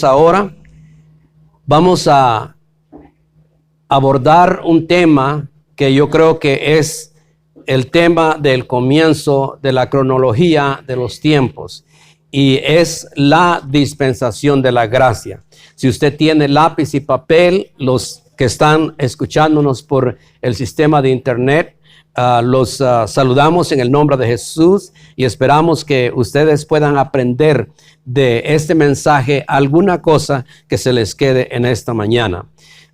Ahora vamos a abordar un tema que yo creo que es el tema del comienzo de la cronología de los tiempos, y es la dispensación de la gracia. Si usted tiene lápiz y papel, los que están escuchándonos por el sistema de internet, los saludamos en el nombre de Jesús y esperamos que ustedes puedan aprender de este mensaje alguna cosa que se les quede en esta mañana.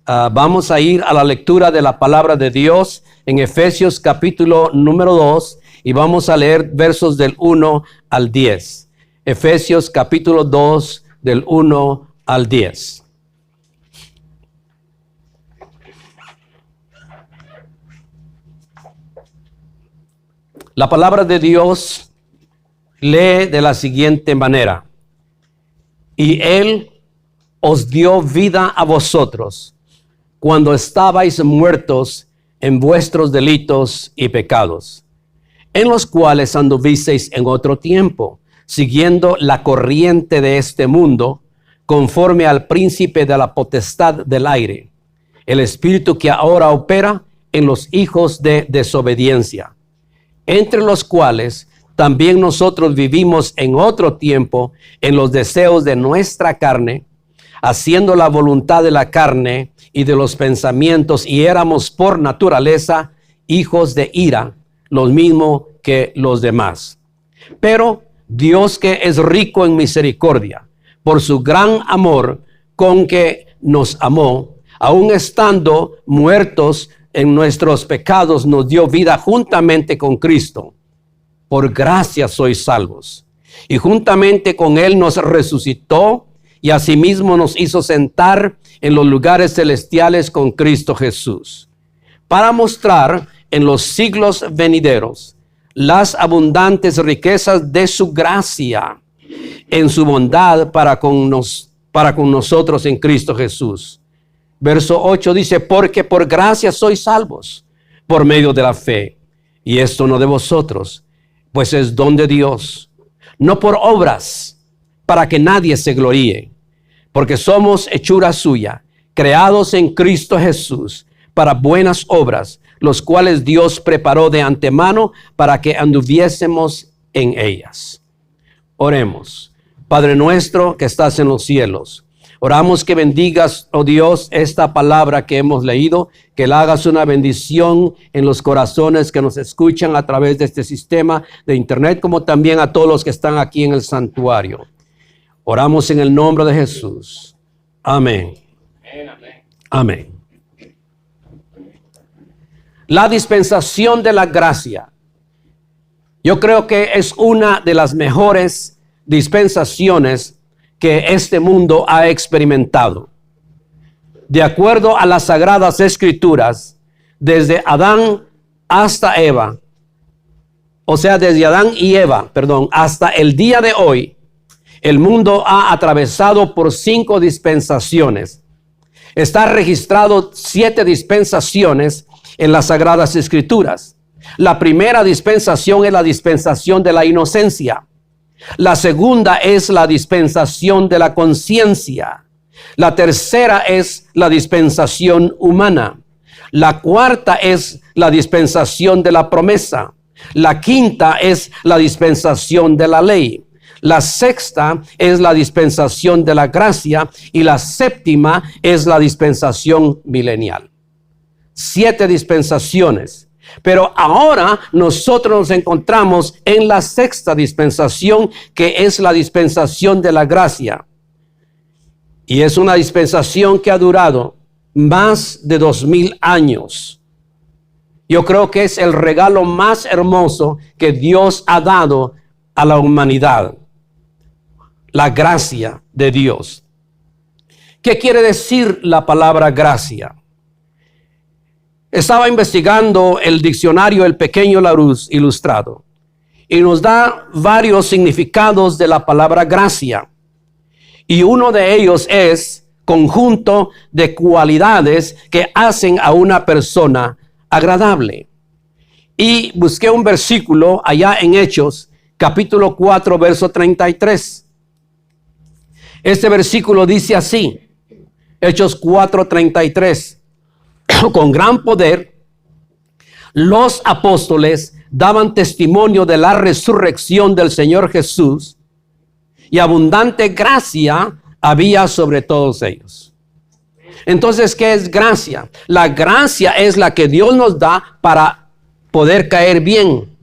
Vamos a ir a la lectura de la palabra de Dios en Efesios capítulo número 2 y vamos a leer versos del 1 al 10. Efesios capítulo 2 del 1 al 10. La palabra de Dios lee de la siguiente manera: y Él os dio vida a vosotros cuando estabais muertos en vuestros delitos y pecados, en los cuales anduvisteis en otro tiempo, siguiendo la corriente de este mundo, conforme al príncipe de la potestad del aire, el espíritu que ahora opera en los hijos de desobediencia, entre los cuales también nosotros vivimos en otro tiempo en los deseos de nuestra carne, haciendo la voluntad de la carne y de los pensamientos, y éramos por naturaleza hijos de ira, lo mismo que los demás. Pero Dios, que es rico en misericordia, por su gran amor con que nos amó, aun estando muertos en nuestros pecados, nos dio vida juntamente con Cristo. Por gracia sois salvos. Y juntamente con Él nos resucitó y asimismo nos hizo sentar en los lugares celestiales con Cristo Jesús, para mostrar en los siglos venideros las abundantes riquezas de su gracia en su bondad para con nosotros en Cristo Jesús. Verso 8 dice: porque por gracia sois salvos por medio de la fe, y esto no de vosotros, pues es don de Dios, no por obras, para que nadie se gloríe, porque somos hechura suya, creados en Cristo Jesús para buenas obras, los cuales Dios preparó de antemano para que anduviésemos en ellas. Oremos. Padre nuestro que estás en los cielos, oramos que bendigas, oh Dios, esta palabra que hemos leído, que la hagas una bendición en los corazones que nos escuchan a través de este sistema de internet, como también a todos los que están aquí en el santuario. Oramos en el nombre de Jesús. Amén. Amén. La dispensación de la gracia. Yo creo que es una de las mejores dispensaciones que este mundo ha experimentado. De acuerdo a las Sagradas Escrituras, desde Adán hasta Eva, o sea, desde Adán y Eva, hasta el día de hoy, el mundo ha atravesado por 5 dispensaciones. Está registrado 7 dispensaciones en las Sagradas Escrituras. La primera dispensación es la dispensación de la inocencia. La segunda es la dispensación de la conciencia. La tercera es la dispensación humana. La cuarta es la dispensación de la promesa. La quinta es la dispensación de la ley. La sexta es la dispensación de la gracia y la séptima es la dispensación milenial. 7 dispensaciones. Pero ahora nosotros nos encontramos en la sexta dispensación, que es la dispensación de la gracia. Y es una dispensación que ha durado más de 2000 años. Yo creo que es el regalo más hermoso que Dios ha dado a la humanidad. La gracia de Dios. ¿Qué quiere decir la palabra gracia? Estaba investigando el diccionario El Pequeño Larousse Ilustrado y nos da varios significados de la palabra gracia. Y uno de ellos es conjunto de cualidades que hacen a una persona agradable. Y busqué un versículo allá en Hechos, capítulo 4, verso 33. Este versículo dice así, Hechos 4:33. Con gran poder, los apóstoles daban testimonio de la resurrección del Señor Jesús, y abundante gracia había sobre todos ellos. Entonces, ¿qué es gracia? La gracia es la que Dios nos da para poder caer bien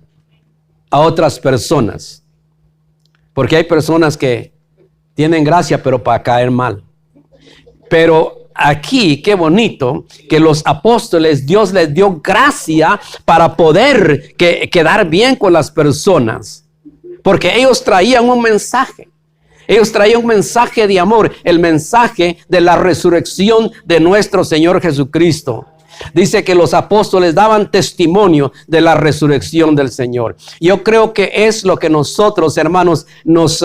a otras personas. Porque hay personas que tienen gracia, pero para caer mal. Pero aquí, qué bonito que los apóstoles, Dios les dio gracia para poder quedar bien con las personas. Porque ellos traían un mensaje. Ellos traían un mensaje de amor, el mensaje de la resurrección de nuestro Señor Jesucristo. Dice que los apóstoles daban testimonio de la resurrección del Señor. Yo creo que es lo que nosotros, hermanos, nos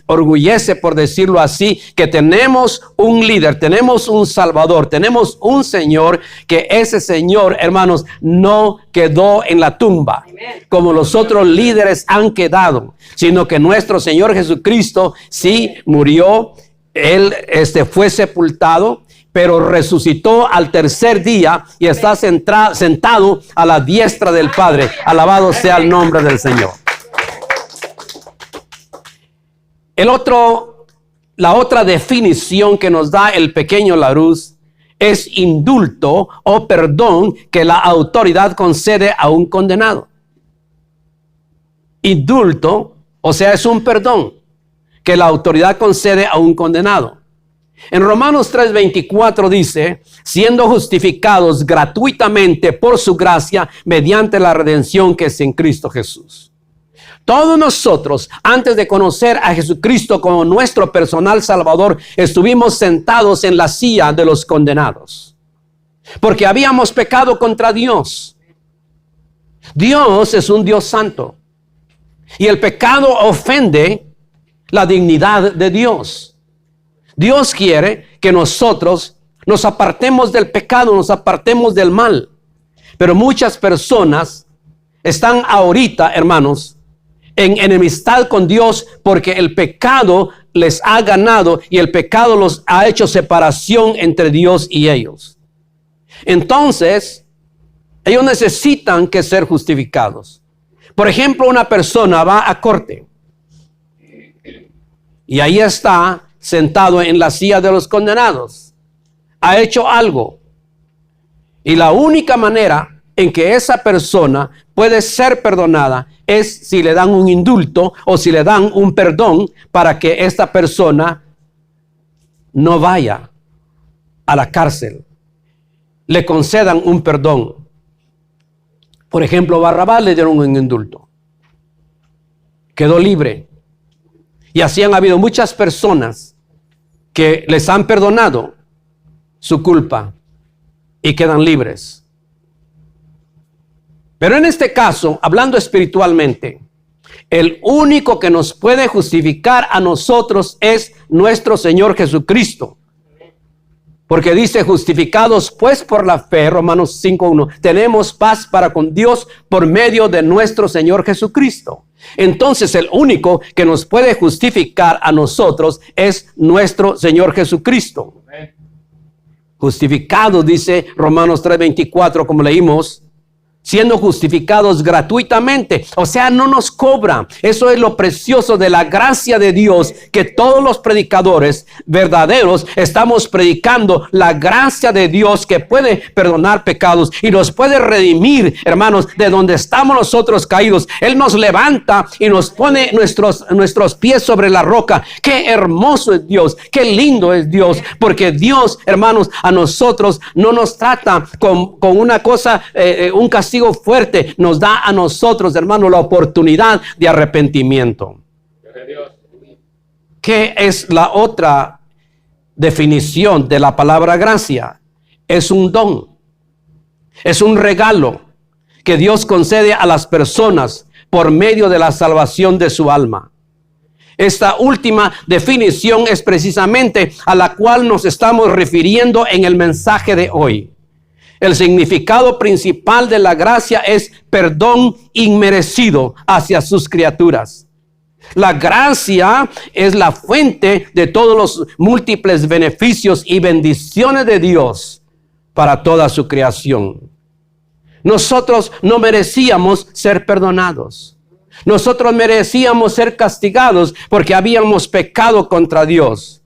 orgullece, por decirlo así, que tenemos un líder, tenemos un Salvador, tenemos un Señor, que ese Señor, hermanos, no quedó en la tumba, como los otros líderes han quedado, sino que nuestro Señor Jesucristo sí murió, Él fue sepultado, pero resucitó al tercer día y está sentado a la diestra del Padre. Alabado sea el nombre del Señor. La otra definición que nos da el pequeño Larousse es indulto o perdón que la autoridad concede a un condenado. Indulto, o sea, es un perdón que la autoridad concede a un condenado. En Romanos 3:24 dice, siendo justificados gratuitamente por su gracia mediante la redención que es en Cristo Jesús. Todos nosotros, antes de conocer a Jesucristo como nuestro personal Salvador, estuvimos sentados en la silla de los condenados, porque habíamos pecado contra Dios. Dios es un Dios santo, y el pecado ofende la dignidad de Dios. Dios quiere que nosotros nos apartemos del pecado, nos apartemos del mal. Pero muchas personas están ahorita, hermanos, en enemistad con Dios porque el pecado les ha ganado y el pecado los ha hecho separación entre Dios y ellos. Entonces, ellos necesitan que ser justificados. Por ejemplo, una persona va a corte y ahí está sentado en la silla de los condenados, ha hecho algo, y la única manera en que esa persona puede ser perdonada es si le dan un indulto o si le dan un perdón para que esta persona no vaya a la cárcel, le concedan un perdón. Por ejemplo, Barrabás le dieron un indulto, quedó libre, y así han habido muchas personas que les han perdonado su culpa y quedan libres. Pero en este caso, hablando espiritualmente, el único que nos puede justificar a nosotros es nuestro Señor Jesucristo. Porque dice, justificados pues por la fe, Romanos 5:1, tenemos paz para con Dios por medio de nuestro Señor Jesucristo. Entonces el único que nos puede justificar a nosotros es nuestro Señor Jesucristo. Justificados, dice Romanos 3:24, como leímos, siendo justificados gratuitamente, o sea, no nos cobra. Eso es lo precioso de la gracia de Dios, que todos los predicadores verdaderos estamos predicando la gracia de Dios que puede perdonar pecados y nos puede redimir, hermanos, de donde estamos nosotros caídos. Él nos levanta y nos pone nuestros pies sobre la roca. Qué hermoso es Dios, qué lindo es Dios, porque Dios, hermanos, a nosotros no nos trata con una cosa, un castigo fuerte, nos da a nosotros, hermanos, la oportunidad de arrepentimiento. ¿Qué es la otra definición de la palabra gracia? Es un don, es un regalo que Dios concede a las personas por medio de la salvación de su alma. Esta última definición es precisamente a la cual nos estamos refiriendo en el mensaje de hoy. El significado principal de la gracia es perdón inmerecido hacia sus criaturas. La gracia es la fuente de todos los múltiples beneficios y bendiciones de Dios para toda su creación. Nosotros no merecíamos ser perdonados. Nosotros merecíamos ser castigados porque habíamos pecado contra Dios.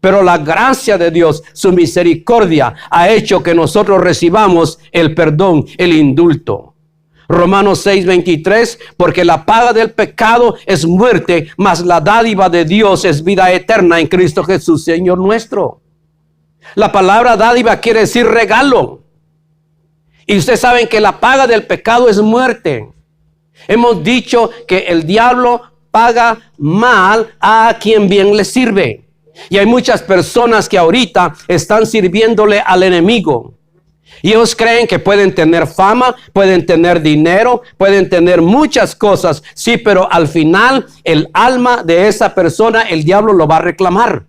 Pero la gracia de Dios, su misericordia, ha hecho que nosotros recibamos el perdón, el indulto. Romanos 6:23, porque la paga del pecado es muerte, mas la dádiva de Dios es vida eterna en Cristo Jesús, Señor nuestro. La palabra dádiva quiere decir regalo. Y ustedes saben que la paga del pecado es muerte. Hemos dicho que el diablo paga mal a quien bien le sirve. Y hay muchas personas que ahorita están sirviéndole al enemigo. Y ellos creen que pueden tener fama, pueden tener dinero, pueden tener muchas cosas. Sí, pero al final el alma de esa persona, el diablo lo va a reclamar.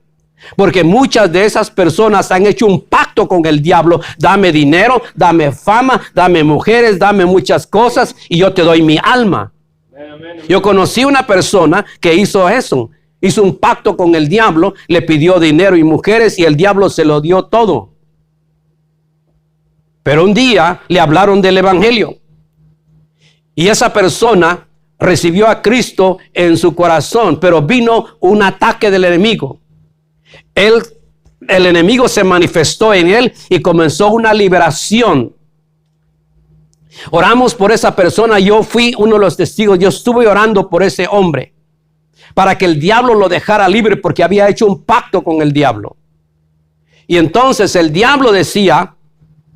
Porque muchas de esas personas han hecho un pacto con el diablo. Dame dinero, dame fama, dame mujeres, dame muchas cosas y yo te doy mi alma. Yo conocí una persona que hizo eso. Hizo un pacto con el diablo, le pidió dinero y mujeres y el diablo se lo dio todo. Pero un día le hablaron del evangelio y esa persona recibió a Cristo en su corazón, pero vino un ataque del enemigo. El enemigo se manifestó en él y comenzó una liberación. Oramos por esa persona. Yo fui uno de los testigos. Yo estuve orando por ese hombre para que el diablo lo dejara libre porque había hecho un pacto con el diablo. Y entonces el diablo decía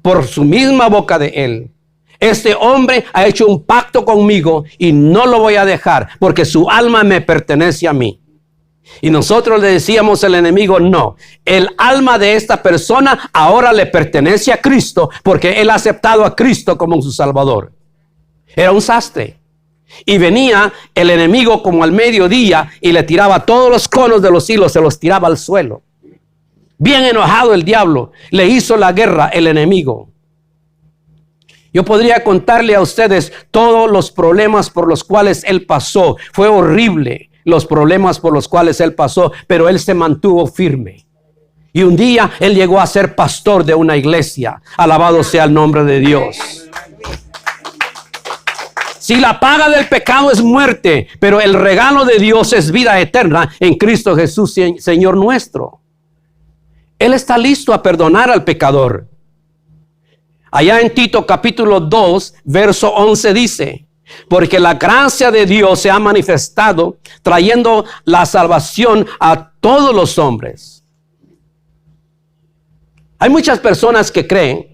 por su misma boca de él: este hombre ha hecho un pacto conmigo y no lo voy a dejar porque su alma me pertenece a mí. Y nosotros le decíamos al enemigo: no, el alma de esta persona ahora le pertenece a Cristo porque él ha aceptado a Cristo como su Salvador. Era un sastre. Y venía el enemigo como al mediodía y le tiraba todos los conos de los hilos, se los tiraba al suelo. Bien enojado el diablo, le hizo la guerra el enemigo. Yo podría contarle a ustedes todos los problemas por los cuales él pasó. Fue horrible los problemas por los cuales él pasó, pero él se mantuvo firme. Y un día él llegó a ser pastor de una iglesia. Alabado sea el nombre de Dios. Si la paga del pecado es muerte, pero el regalo de Dios es vida eterna en Cristo Jesús, Señor nuestro. Él está listo a perdonar al pecador. Allá en Tito capítulo 2, verso 11 dice: porque la gracia de Dios se ha manifestado trayendo la salvación a todos los hombres. Hay muchas personas que creen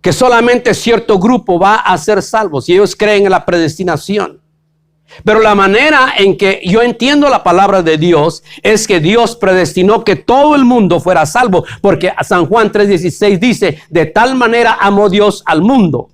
que solamente cierto grupo va a ser salvos y ellos creen en la predestinación. Pero la manera en que yo entiendo la palabra de Dios es que Dios predestinó que todo el mundo fuera salvo, porque San Juan 3:16 dice: de tal manera amó Dios al mundo,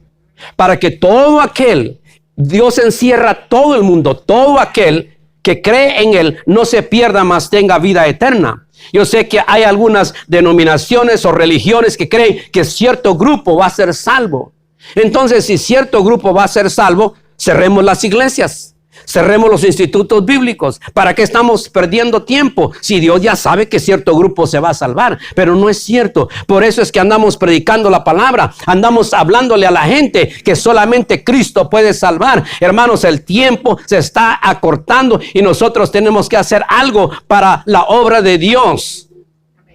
para que todo aquel, Dios encierra todo el mundo, todo aquel que cree en él no se pierda, mas tenga vida eterna. Yo sé que hay algunas denominaciones o religiones que creen que cierto grupo va a ser salvo. Entonces, si cierto grupo va a ser salvo, cerremos las iglesias, cerremos los institutos bíblicos. ¿Para qué estamos perdiendo tiempo? Si Dios ya sabe que cierto grupo se va a salvar, pero no es cierto. Por eso es que andamos predicando la palabra, andamos hablándole a la gente que solamente Cristo puede salvar. Hermanos, el tiempo se está acortando y nosotros tenemos que hacer algo para la obra de Dios.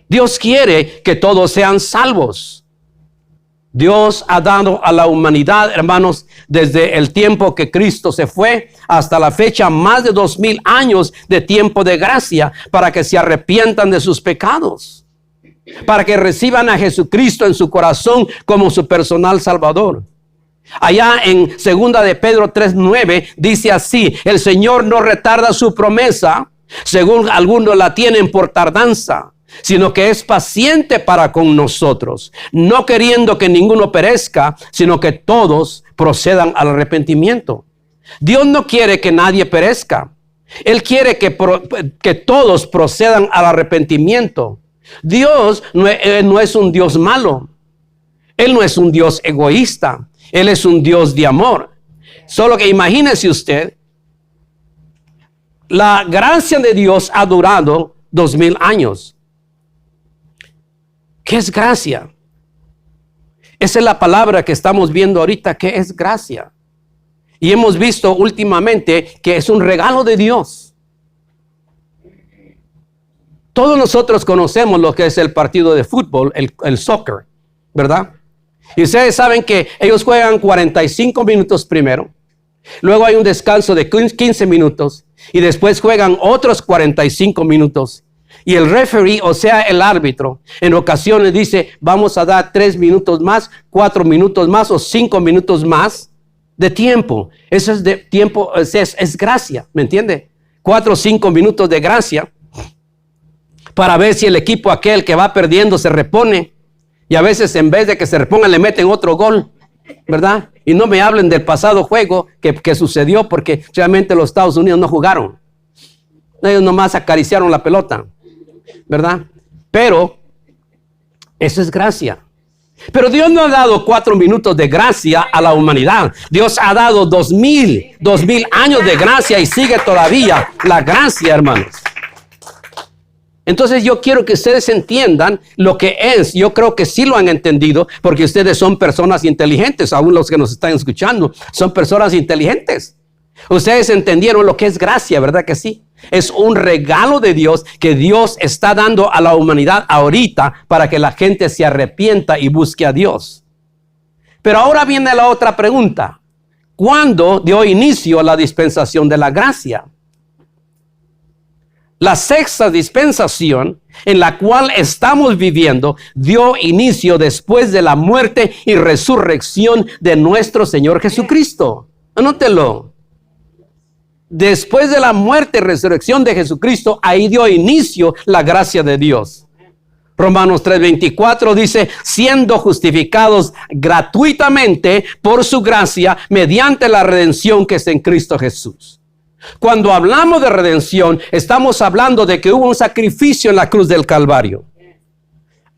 Dios quiere que todos sean salvos. Dios ha dado a la humanidad, hermanos, desde el tiempo que Cristo se fue hasta la fecha, más de 2000 años de tiempo de gracia para que se arrepientan de sus pecados, para que reciban a Jesucristo en su corazón como su personal Salvador. Allá en 2 de Pedro 3:9 dice así: el Señor no retarda su promesa, según algunos la tienen por tardanza, sino que es paciente para con nosotros, no queriendo que ninguno perezca, sino que todos procedan al arrepentimiento. Dios no quiere que nadie perezca. Él quiere que todos procedan al arrepentimiento. Dios no es un Dios malo. Él no es un Dios egoísta. Él es un Dios de amor. Solo que imagínese usted La gracia de Dios ha durado 2000 años. ¿Qué es gracia? Esa es la palabra que estamos viendo ahorita, que es gracia. Y hemos visto últimamente que es un regalo de Dios. Todos nosotros conocemos lo que es el partido de fútbol, el soccer, ¿verdad? Y ustedes saben que ellos juegan 45 minutos primero. Luego hay un descanso de 15 minutos. Y después juegan otros 45 minutos. Y el referee, o sea, el árbitro, en ocasiones dice, vamos a dar 3 minutos más, 4 minutos más o 5 minutos más de tiempo. Eso es de tiempo, es gracia, ¿me entiende? 4 o 5 minutos de gracia para ver si el equipo aquel que va perdiendo se repone. Y a veces en vez de que se repongan le meten otro gol, ¿verdad? Y no me hablen del pasado juego que sucedió, porque realmente los Estados Unidos no jugaron. Ellos nomás acariciaron la pelota, ¿verdad? Pero eso es gracia. Pero Dios no ha dado 4 minutos de gracia a la humanidad. Dios ha dado 2000 años de gracia y sigue todavía la gracia, hermanos. Entonces yo quiero que ustedes entiendan lo que es. Yo creo que sí lo han entendido, porque ustedes son personas inteligentes. Aún los que nos están escuchando son personas inteligentes. Ustedes entendieron lo que es gracia, ¿verdad que sí? Es un regalo de Dios que Dios está dando a la humanidad ahorita para que la gente se arrepienta y busque a Dios. Pero ahora viene la otra pregunta. ¿Cuándo dio inicio a la dispensación de la gracia? La sexta dispensación en la cual estamos viviendo dio inicio después de la muerte y resurrección de nuestro Señor Jesucristo. Anótelo. Después de la muerte y resurrección de Jesucristo, ahí dio inicio la gracia de Dios. Romanos 3:24 dice, siendo justificados gratuitamente por su gracia mediante la redención que es en Cristo Jesús. Cuando hablamos de redención, estamos hablando de que hubo un sacrificio en la cruz del Calvario.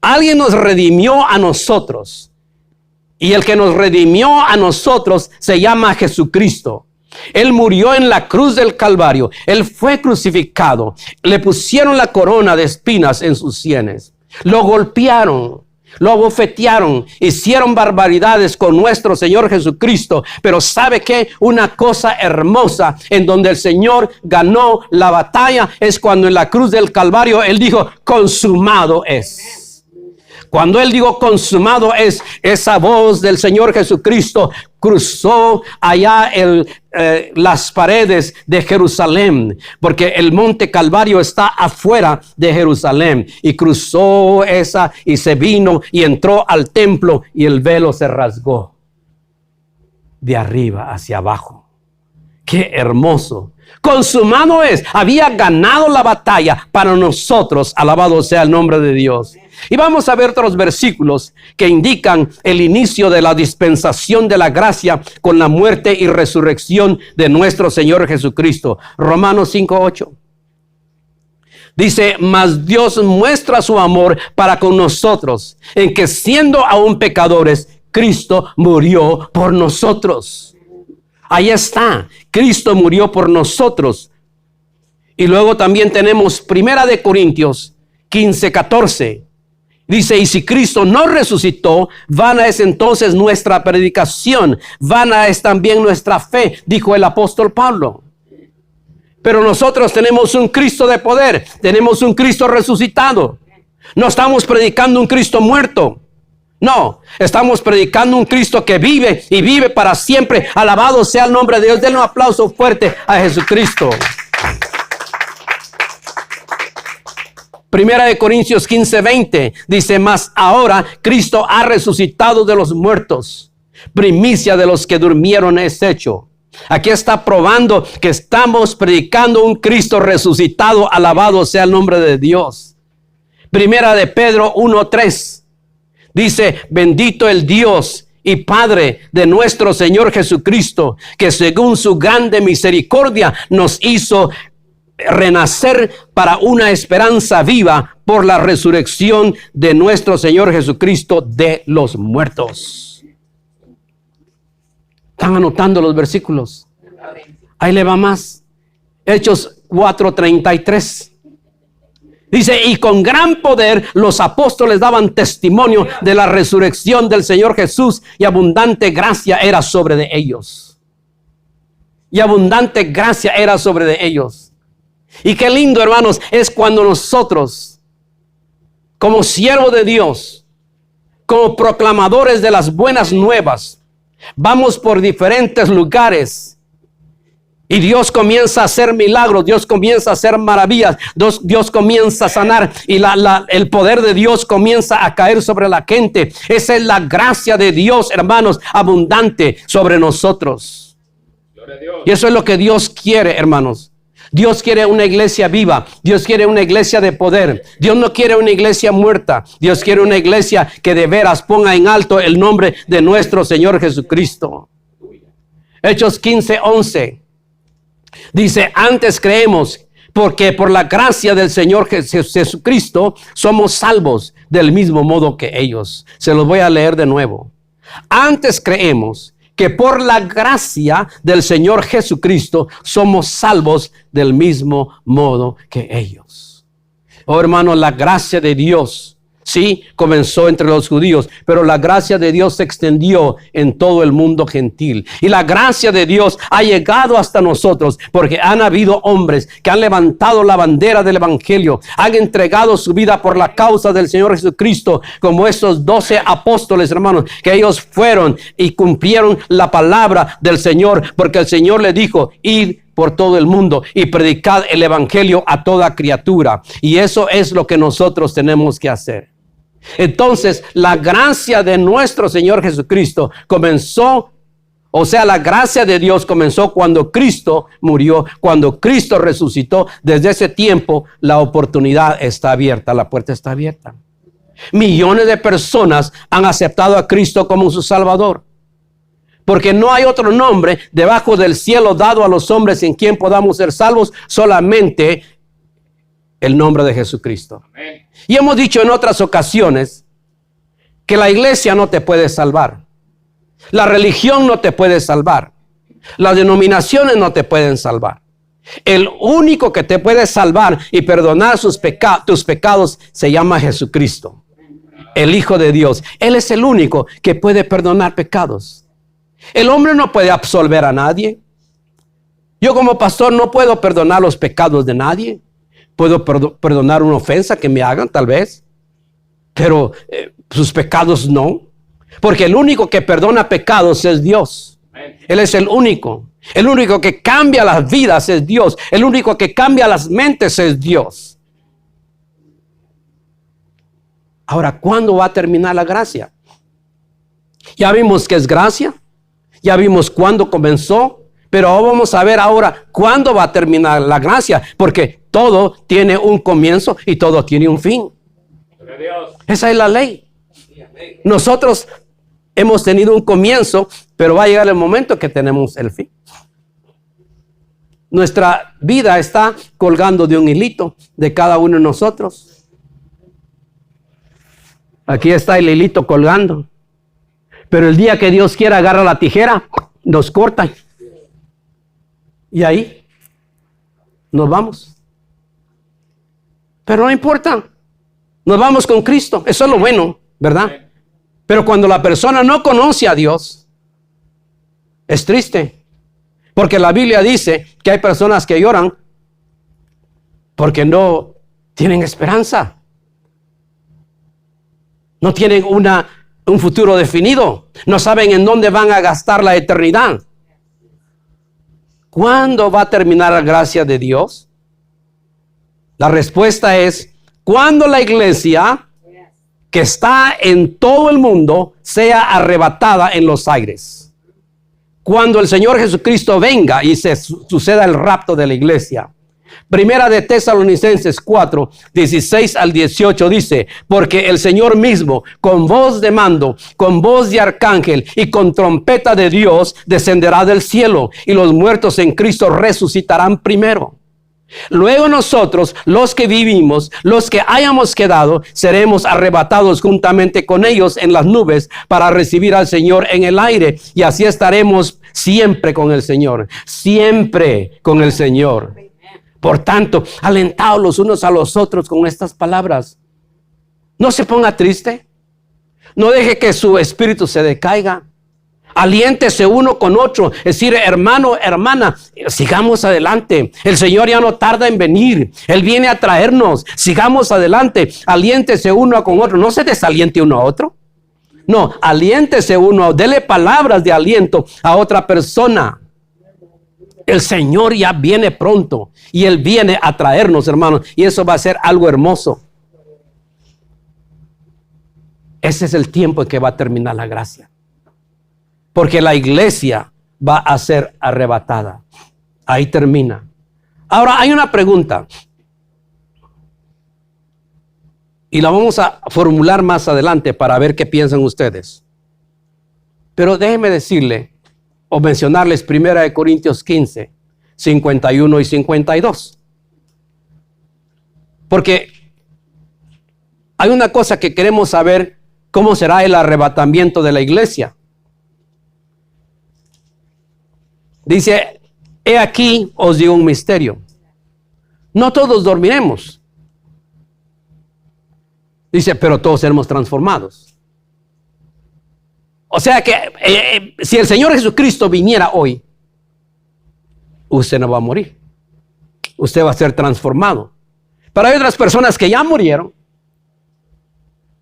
Alguien nos redimió a nosotros. Y el que nos redimió a nosotros se llama Jesucristo. Él murió en la cruz del Calvario. Él fue crucificado. Le pusieron la corona de espinas en sus sienes. Lo golpearon. Lo abofetearon, hicieron barbaridades con nuestro Señor Jesucristo. Pero ¿sabe qué? Una cosa hermosa en donde el Señor ganó la batalla es cuando en la cruz del Calvario Él dijo, consumado es. Cuando Él dijo consumado es, esa voz del Señor Jesucristo cruzó allá las paredes de Jerusalén, porque el monte Calvario está afuera de Jerusalén, y cruzó esa y se vino y entró al templo y el velo se rasgó de arriba hacia abajo. ¡Qué hermoso! Consumado es. Había ganado la batalla para nosotros. Alabado sea el nombre de Dios. Y vamos a ver otros versículos que indican el inicio de la dispensación de la gracia con la muerte y resurrección de nuestro Señor Jesucristo. Romanos 5:8. Dice, mas Dios muestra su amor para con nosotros, en que siendo aún pecadores, Cristo murió por nosotros. Ahí está, Cristo murió por nosotros. Y luego también tenemos 1 de Corintios 15:14. Dice, y si Cristo no resucitó, vana es entonces nuestra predicación, vana es también nuestra fe, dijo el apóstol Pablo. Pero nosotros tenemos un Cristo de poder, tenemos un Cristo resucitado. No estamos predicando un Cristo muerto. No, estamos predicando un Cristo que vive y vive para siempre. Alabado sea el nombre de Dios. Denle un aplauso fuerte a Jesucristo. 1 de Corintios 15:20 dice, mas ahora Cristo ha resucitado de los muertos. Primicia de los que durmieron es hecho. Aquí está probando que estamos predicando un Cristo resucitado. Alabado sea el nombre de Dios. 1 de Pedro 1:3 dice, bendito el Dios y Padre de nuestro Señor Jesucristo, que según su grande misericordia nos hizo renacer para una esperanza viva por la resurrección de nuestro Señor Jesucristo de los muertos. ¿Están anotando los versículos? Ahí le va más. Hechos 4:33. Dice, y con gran poder los apóstoles daban testimonio de la resurrección del Señor Jesús, y abundante gracia era sobre de ellos. Y abundante gracia era sobre de ellos. Y qué lindo, hermanos, es cuando nosotros, como siervos de Dios, como proclamadores de las buenas nuevas, vamos por diferentes lugares. Y Dios comienza a hacer milagros, Dios comienza a hacer maravillas, Dios comienza a sanar y el poder de Dios comienza a caer sobre la gente. Esa es la gracia de Dios, hermanos, abundante sobre nosotros. Y eso es lo que Dios quiere, hermanos. Dios quiere una iglesia viva, Dios quiere una iglesia de poder. Dios no quiere una iglesia muerta, Dios quiere una iglesia que de veras ponga en alto el nombre de nuestro Señor Jesucristo. Hechos 15:11. Dice, antes creemos porque por la gracia del Señor Jesucristo somos salvos del mismo modo que ellos. Se los voy a leer de nuevo. Antes creemos que por la gracia del Señor Jesucristo somos salvos del mismo modo que ellos. Oh, hermanos, la gracia de Dios, sí, comenzó entre los judíos, pero la gracia de Dios se extendió en todo el mundo gentil. Y la gracia de Dios ha llegado hasta nosotros porque han habido hombres que han levantado la bandera del evangelio, han entregado su vida por la causa del Señor Jesucristo, como esos 12 apóstoles, hermanos, que ellos fueron y cumplieron la palabra del Señor, porque el Señor le dijo, id por todo el mundo y predicad el evangelio a toda criatura. Y eso es lo que nosotros tenemos que hacer. Entonces, la gracia de nuestro Señor Jesucristo comenzó, o sea, la gracia de Dios comenzó cuando Cristo murió, cuando Cristo resucitó. Desde ese tiempo, la oportunidad está abierta, la puerta está abierta. Millones de personas han aceptado a Cristo como su Salvador. Porque no hay otro nombre debajo del cielo dado a los hombres en quien podamos ser salvos, solamente el nombre de Jesucristo. Amén. Y hemos dicho en otras ocasiones que la iglesia no te puede salvar. La religión no te puede salvar. Las denominaciones no te pueden salvar. El único que te puede salvar y perdonar tus pecados se llama Jesucristo, el Hijo de Dios. Él es el único que puede perdonar pecados. El hombre no puede absolver a nadie. Yo como pastor no puedo perdonar los pecados de nadie. Puedo perdonar una ofensa que me hagan tal vez, pero sus pecados no. Porque el único que perdona pecados es Dios. Él es el único. El único que cambia las vidas es Dios. El único que cambia las mentes es Dios. Ahora, ¿cuándo va a terminar la gracia? Ya vimos que es gracia. Ya vimos cuándo comenzó. Pero vamos a ver ahora cuándo va a terminar la gracia. Porque todo tiene un comienzo y todo tiene un fin. Esa es la ley. Nosotros hemos tenido un comienzo, pero va a llegar el momento que tenemos el fin. Nuestra vida está colgando de un hilito de cada uno de nosotros. Aquí está el hilito colgando. Pero el día que Dios quiera agarra la tijera, nos corta. Y ahí nos vamos. Pero no importa. Nos vamos con Cristo. Eso es lo bueno, ¿verdad? Pero cuando la persona no conoce a Dios, es triste. Porque la Biblia dice que hay personas que lloran porque no tienen esperanza. No tienen un futuro definido. No saben en dónde van a gastar la eternidad. ¿Cuándo va a terminar la gracia de Dios? La respuesta es cuando la iglesia que está en todo el mundo sea arrebatada en los aires. Cuando el Señor Jesucristo venga y se suceda el rapto de la iglesia. Primera de Tesalonicenses 4, 16 al 18 dice, porque el Señor mismo, con voz de mando, con voz de arcángel y con trompeta de Dios, descenderá del cielo y los muertos en Cristo resucitarán primero. Luego nosotros, los que vivimos, los que hayamos quedado, seremos arrebatados juntamente con ellos en las nubes para recibir al Señor en el aire. Y así estaremos siempre con el Señor, siempre con el Señor. Por tanto, alentaos los unos a los otros con estas palabras. No se ponga triste. No deje que su espíritu se decaiga. Aliéntese uno con otro. Es decir, hermano, hermana, sigamos adelante. El Señor ya no tarda en venir. Él viene a traernos. Sigamos adelante. Aliéntese uno con otro. No se desaliente uno a otro. No, aliéntese uno. Dele palabras de aliento a otra persona. El Señor ya viene pronto. Y Él viene a traernos, hermanos. Y eso va a ser algo hermoso. Ese es el tiempo en que va a terminar la gracia. Porque la iglesia va a ser arrebatada. Ahí termina. Ahora hay una pregunta. Y la vamos a formular más adelante para ver qué piensan ustedes. Pero déjenme decirle o mencionarles 1 Corintios 15, 51 y 52. Porque hay una cosa que queremos saber: ¿cómo será el arrebatamiento de la iglesia? Dice, he aquí os digo un misterio. No todos dormiremos. Dice, pero todos seremos transformados. O sea que si el Señor Jesucristo viniera hoy, usted no va a morir. Usted va a ser transformado. Pero hay otras personas que ya murieron,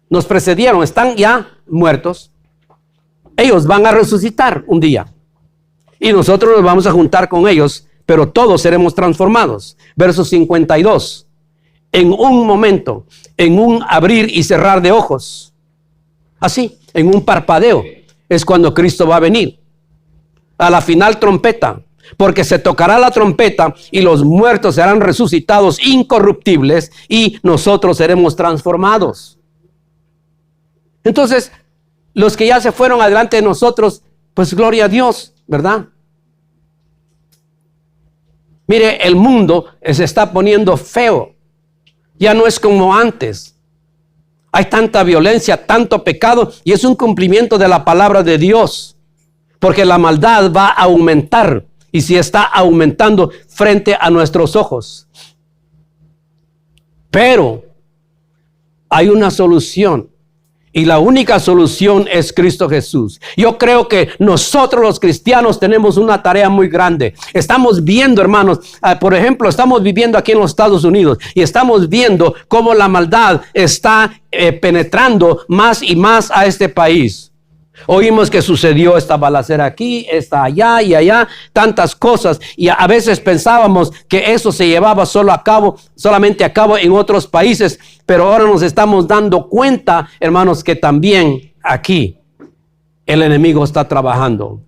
nos precedieron, están ya muertos. Ellos van a resucitar un día. Y nosotros nos vamos a juntar con ellos, pero todos seremos transformados. Verso 52. En un momento, en un abrir y cerrar de ojos, así, en un parpadeo, es cuando Cristo va a venir. A la final trompeta, porque se tocará la trompeta y los muertos serán resucitados incorruptibles y nosotros seremos transformados. Entonces, los que ya se fueron adelante de nosotros, pues gloria a Dios, ¿verdad? Mire, el mundo se está poniendo feo. Ya no es como antes. Hay tanta violencia, tanto pecado, y es un cumplimiento de la palabra de Dios. Porque la maldad va a aumentar, y si está aumentando frente a nuestros ojos. Pero hay una solución. Y la única solución es Cristo Jesús. Yo creo que nosotros los cristianos tenemos una tarea muy grande. Estamos viendo, hermanos, por ejemplo, estamos viviendo aquí en los Estados Unidos y estamos viendo cómo la maldad está penetrando más y más a este país. Oímos que sucedió esta balacera aquí, esta allá y allá, tantas cosas, y a veces pensábamos que eso se llevaba solamente a cabo en otros países, pero ahora nos estamos dando cuenta, hermanos, que también aquí el enemigo está trabajando.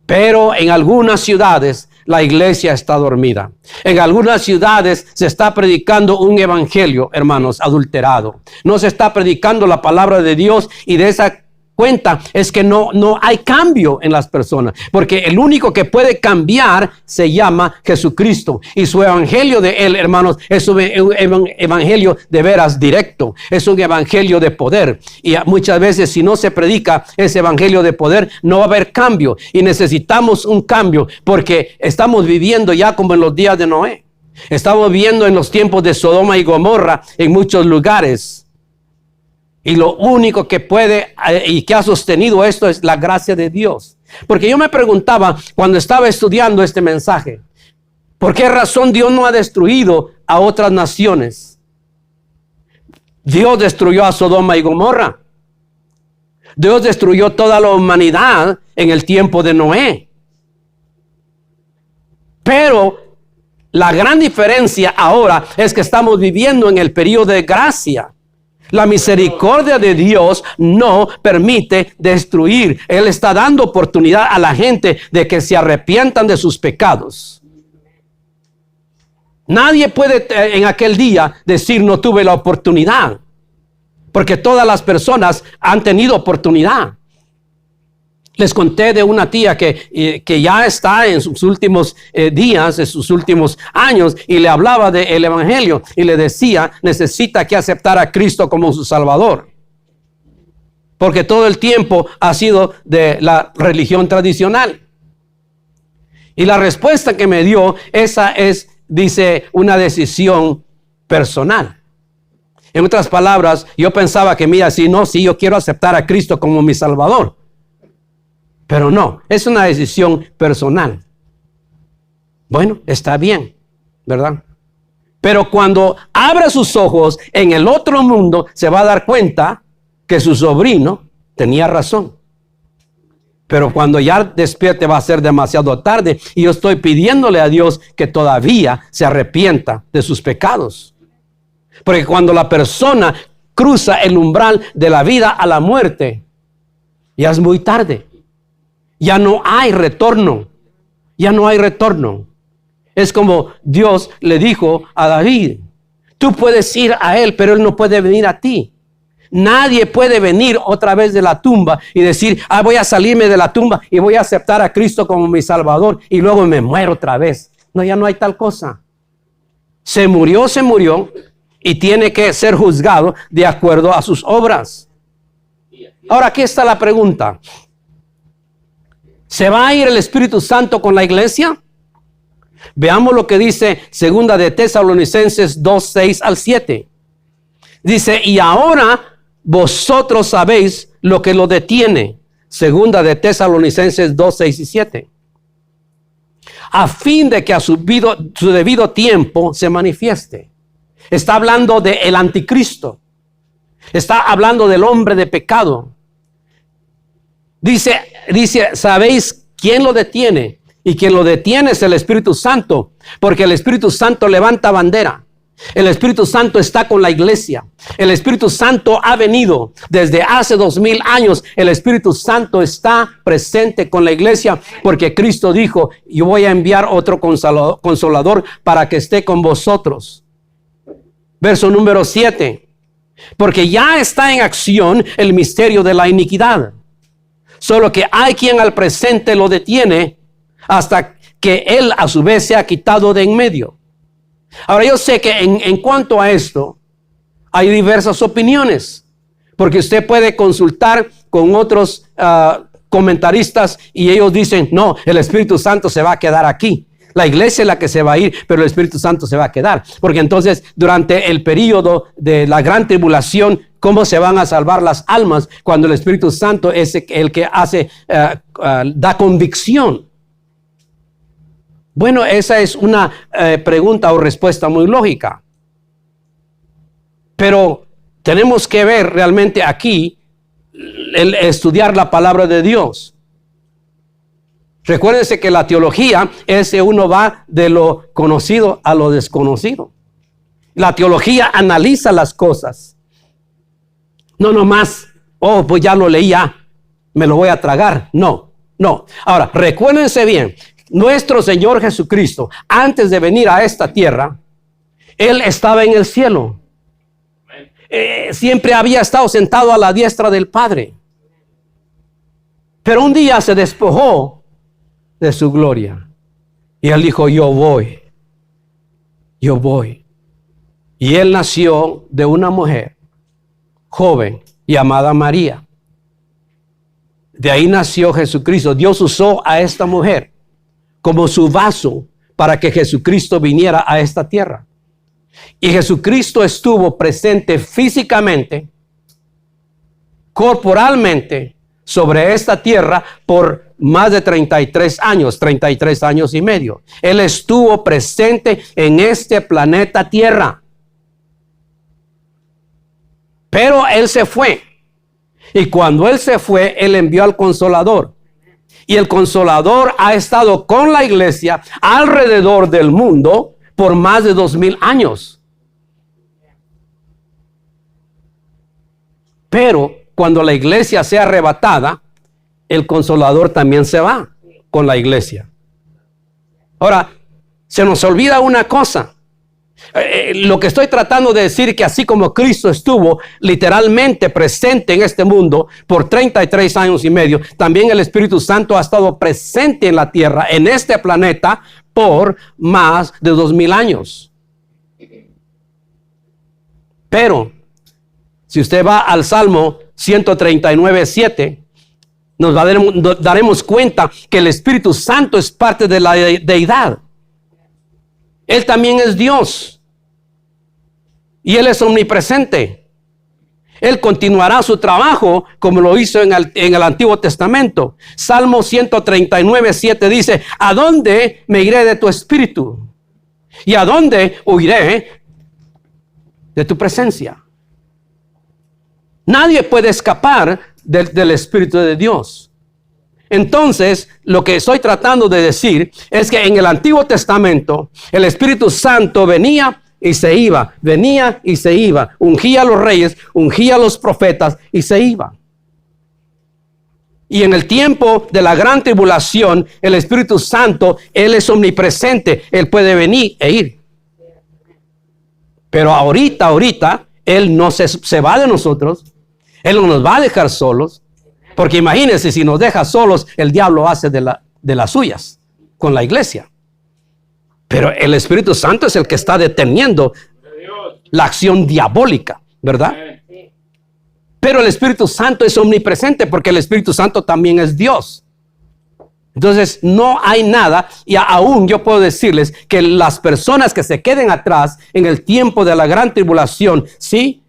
Pero en algunas ciudades la iglesia está dormida. En algunas ciudades se está predicando un evangelio, hermanos, adulterado. No se está predicando la palabra de Dios, y de esa cuenta es que no hay cambio en las personas, porque el único que puede cambiar se llama Jesucristo, y su evangelio de él, hermanos, es un evangelio de veras directo, es un evangelio de poder, y muchas veces si no se predica ese evangelio de poder, no va a haber cambio, y necesitamos un cambio, porque estamos viviendo ya como en los días de Noé. Estamos viviendo en los tiempos de Sodoma y Gomorra en muchos lugares. Y lo único que puede y que ha sostenido esto es la gracia de Dios. Porque yo me preguntaba cuando estaba estudiando este mensaje, ¿por qué razón Dios no ha destruido a otras naciones? Dios destruyó a Sodoma y Gomorra. Dios destruyó toda la humanidad en el tiempo de Noé. Pero la gran diferencia ahora es que estamos viviendo en el periodo de gracia. La misericordia de Dios no permite destruir. Él está dando oportunidad a la gente de que se arrepientan de sus pecados. Nadie puede en aquel día decir no tuve la oportunidad, porque todas las personas han tenido oportunidad. Les conté de una tía que ya está en sus últimos días, en sus últimos años, y le hablaba del evangelio y le decía, necesita que aceptar a Cristo como su Salvador. Porque todo el tiempo ha sido de la religión tradicional. Y la respuesta que me dio, esa es dice una decisión personal. En otras palabras, yo pensaba que, mira, si yo quiero aceptar a Cristo como mi Salvador. Pero no, es una decisión personal. Bueno, está bien, ¿verdad? Pero cuando abra sus ojos en el otro mundo, se va a dar cuenta que su sobrino tenía razón. Pero cuando ya despierte va a ser demasiado tarde. Y yo estoy pidiéndole a Dios que todavía se arrepienta de sus pecados. Porque cuando la persona cruza el umbral de la vida a la muerte, ya es muy tarde. Ya no hay retorno. Ya no hay retorno. Es como Dios le dijo a David: tú puedes ir a él, pero él no puede venir a ti. Nadie puede venir otra vez de la tumba y decir: voy a salirme de la tumba y voy a aceptar a Cristo como mi Salvador y luego me muero otra vez. No, ya no hay tal cosa. Se murió y tiene que ser juzgado de acuerdo a sus obras. Ahora, aquí está la pregunta: ¿se va a ir el Espíritu Santo con la iglesia? Veamos lo que dice segunda de Tesalonicenses 2, 6 al 7. Dice: y ahora vosotros sabéis lo que lo detiene. Segunda de Tesalonicenses 2, 6 y 7. A fin de que a su debido tiempo se manifieste. Está hablando del anticristo. Está hablando del hombre de pecado. Dice, ¿sabéis quién lo detiene? Y quien lo detiene es el Espíritu Santo, porque el Espíritu Santo levanta bandera. El Espíritu Santo está con la iglesia. El Espíritu Santo ha venido desde hace 2000 años. El Espíritu Santo está presente con la iglesia, porque Cristo dijo: yo voy a enviar otro consolador para que esté con vosotros. Verso número 7. Porque ya está en acción el misterio de la iniquidad. Solo que hay quien al presente lo detiene hasta que él a su vez se ha quitado de en medio. Ahora, yo sé que en cuanto a esto hay diversas opiniones, porque usted puede consultar con otros comentaristas y ellos dicen: no, el Espíritu Santo se va a quedar aquí. La iglesia es la que se va a ir, pero el Espíritu Santo se va a quedar. Porque entonces, durante el periodo de la gran tribulación, ¿cómo se van a salvar las almas cuando el Espíritu Santo es el que hace, da convicción? Bueno, esa es una pregunta o respuesta muy lógica. Pero tenemos que ver realmente aquí, el estudiar la palabra de Dios. Recuérdense que la teología es que uno va de lo conocido a lo desconocido. La teología analiza las cosas. No nomás, pues ya lo leí, ya me lo voy a tragar. No. Ahora, recuérdense bien, nuestro Señor Jesucristo, antes de venir a esta tierra, Él estaba en el cielo. Siempre había estado sentado a la diestra del Padre. Pero un día se despojó de su gloria. Y Él dijo: yo voy. Y Él nació de una mujer joven llamada María. De ahí nació Jesucristo. Dios usó a esta mujer como su vaso para que Jesucristo viniera a esta tierra. Y Jesucristo estuvo presente físicamente, corporalmente, sobre esta tierra por más de 33 años y medio. Él estuvo presente en este planeta Tierra. Pero Él se fue. Y cuando Él se fue, Él envió al Consolador. Y el Consolador ha estado con la iglesia alrededor del mundo por más de 2000 años. Pero cuando la iglesia sea arrebatada, el Consolador también se va con la iglesia. Ahora, se nos olvida una cosa. Lo que estoy tratando de decir, que así como Cristo estuvo literalmente presente en este mundo por 33 años y medio, también el Espíritu Santo ha estado presente en la tierra, en este planeta, por más de 2000 años. Pero si usted va al Salmo 139:7, nos daremos cuenta que el Espíritu Santo es parte de la deidad. Él también es Dios. Y Él es omnipresente. Él continuará su trabajo como lo hizo en el Antiguo Testamento. Salmo 139, 7 dice: ¿a dónde me iré de tu espíritu? ¿Y a dónde huiré de tu presencia? Nadie puede escapar del Espíritu de Dios. Entonces, lo que estoy tratando de decir es que en el Antiguo Testamento, el Espíritu Santo venía y se iba, venía y se iba, ungía a los reyes, ungía a los profetas y se iba. Y en el tiempo de la gran tribulación, el Espíritu Santo, Él es omnipresente, Él puede venir e ir. Pero ahorita, Él no se va de nosotros, Él no nos va a dejar solos, porque imagínense, si nos deja solos, el diablo hace de las suyas con la iglesia. Pero el Espíritu Santo es el que está deteniendo la acción diabólica, ¿verdad? Pero el Espíritu Santo es omnipresente porque el Espíritu Santo también es Dios. Entonces no hay nada, y aún yo puedo decirles que las personas que se queden atrás en el tiempo de la gran tribulación, sí,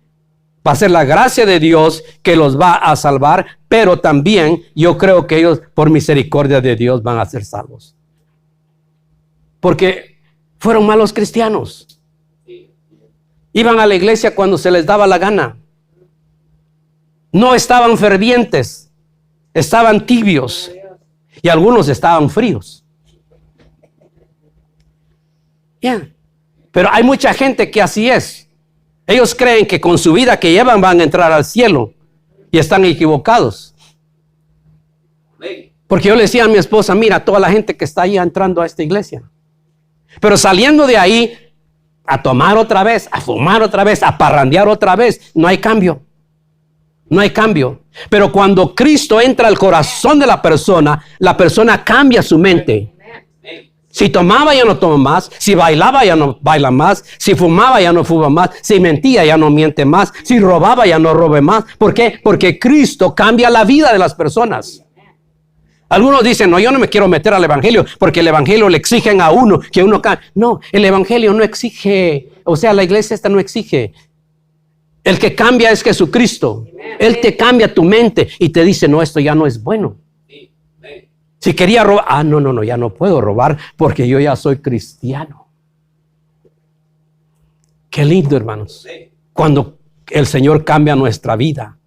va a ser la gracia de Dios que los va a salvar, pero también yo creo que ellos por misericordia de Dios van a ser salvos. Porque fueron malos cristianos. Iban a la iglesia cuando se les daba la gana. No estaban fervientes, estaban tibios y algunos estaban fríos. Pero hay mucha gente que así es. Ellos creen que con su vida que llevan van a entrar al cielo y están equivocados. Porque yo le decía a mi esposa: mira, toda la gente que está ahí entrando a esta iglesia. Pero saliendo de ahí, a tomar otra vez, a fumar otra vez, a parrandear otra vez, no hay cambio. No hay cambio. Pero cuando Cristo entra al corazón de la persona cambia su mente. Si tomaba ya no toma más, si bailaba ya no baila más, si fumaba ya no fuma más, si mentía ya no miente más, si robaba ya no robe más. ¿Por qué? Porque Cristo cambia la vida de las personas. Algunos dicen: no, yo no me quiero meter al evangelio porque el evangelio le exigen a uno que uno cambie. No, el evangelio no exige, o sea, la iglesia esta no exige. El que cambia es Jesucristo. Él te cambia tu mente y te dice: no, esto ya no es bueno. Si quería robar, no, ya no puedo robar porque yo ya soy cristiano. Qué lindo, hermanos, cuando el Señor cambia nuestra vida.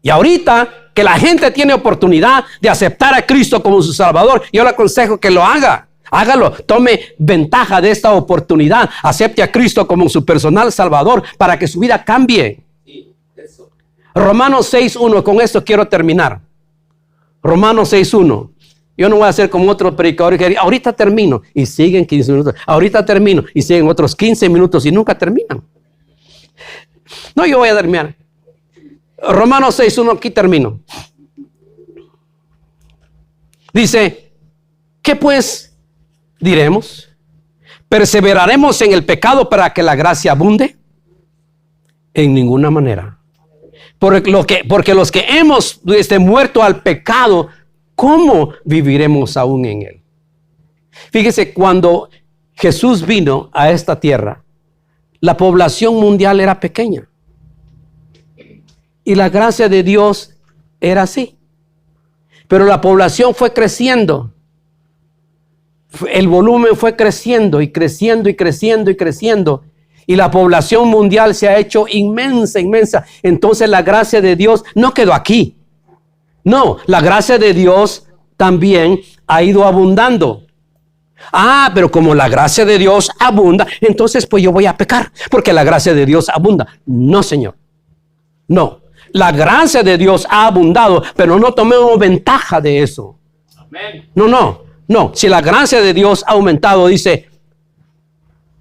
Y ahorita que la gente tiene oportunidad de aceptar a Cristo como su Salvador, yo le aconsejo que lo haga. Hágalo, tome ventaja de esta oportunidad. Acepte a Cristo como su personal Salvador para que su vida cambie. Romanos 6:1, con esto quiero terminar. Romanos 6:1. Yo no voy a hacer como otros predicadores que ahorita termino y siguen 15 minutos. Ahorita termino y siguen otros 15 minutos y nunca terminan. No, yo voy a terminar. Romanos 6:1, aquí termino. Dice: ¿qué pues diremos? ¿Perseveraremos en el pecado para que la gracia abunde? En ninguna manera. Porque los que hemos muerto al pecado, ¿cómo viviremos aún en él? Fíjese, cuando Jesús vino a esta tierra, la población mundial era pequeña. Y la gracia de Dios era así. Pero la población fue creciendo. El volumen fue creciendo y creciendo y creciendo y creciendo. Y la población mundial se ha hecho inmensa, inmensa. Entonces la gracia de Dios no quedó aquí. No, la gracia de Dios también ha ido abundando. Pero como la gracia de Dios abunda, entonces pues yo voy a pecar, porque la gracia de Dios abunda. No, Señor. No. La gracia de Dios ha abundado, pero no tomemos ventaja de eso. Amén. No. Si la gracia de Dios ha aumentado, dice,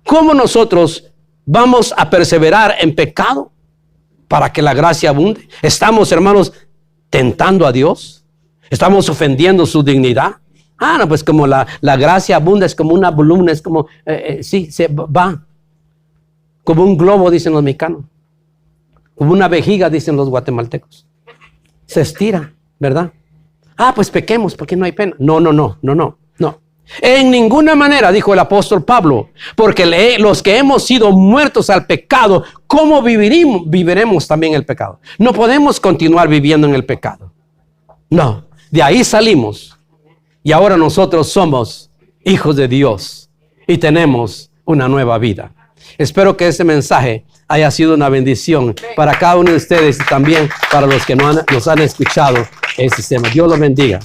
¿cómo nosotros vamos a perseverar en pecado para que la gracia abunde? ¿Estamos, hermanos, tentando a Dios? ¿Estamos ofendiendo su dignidad? No, pues como la gracia abunda, es como una volumen, es como, se va. Como un globo, dicen los mexicanos. Como una vejiga, dicen los guatemaltecos. Se estira, ¿verdad? Pues pequemos porque no hay pena. No. En ninguna manera, dijo el apóstol Pablo, porque los que hemos sido muertos al pecado, ¿cómo viviremos también el pecado? No podemos continuar viviendo en el pecado. No, de ahí salimos y ahora nosotros somos hijos de Dios y tenemos una nueva vida. Espero que este mensaje haya sido una bendición para cada uno de ustedes y también para los que nos han escuchado este tema. Dios los bendiga.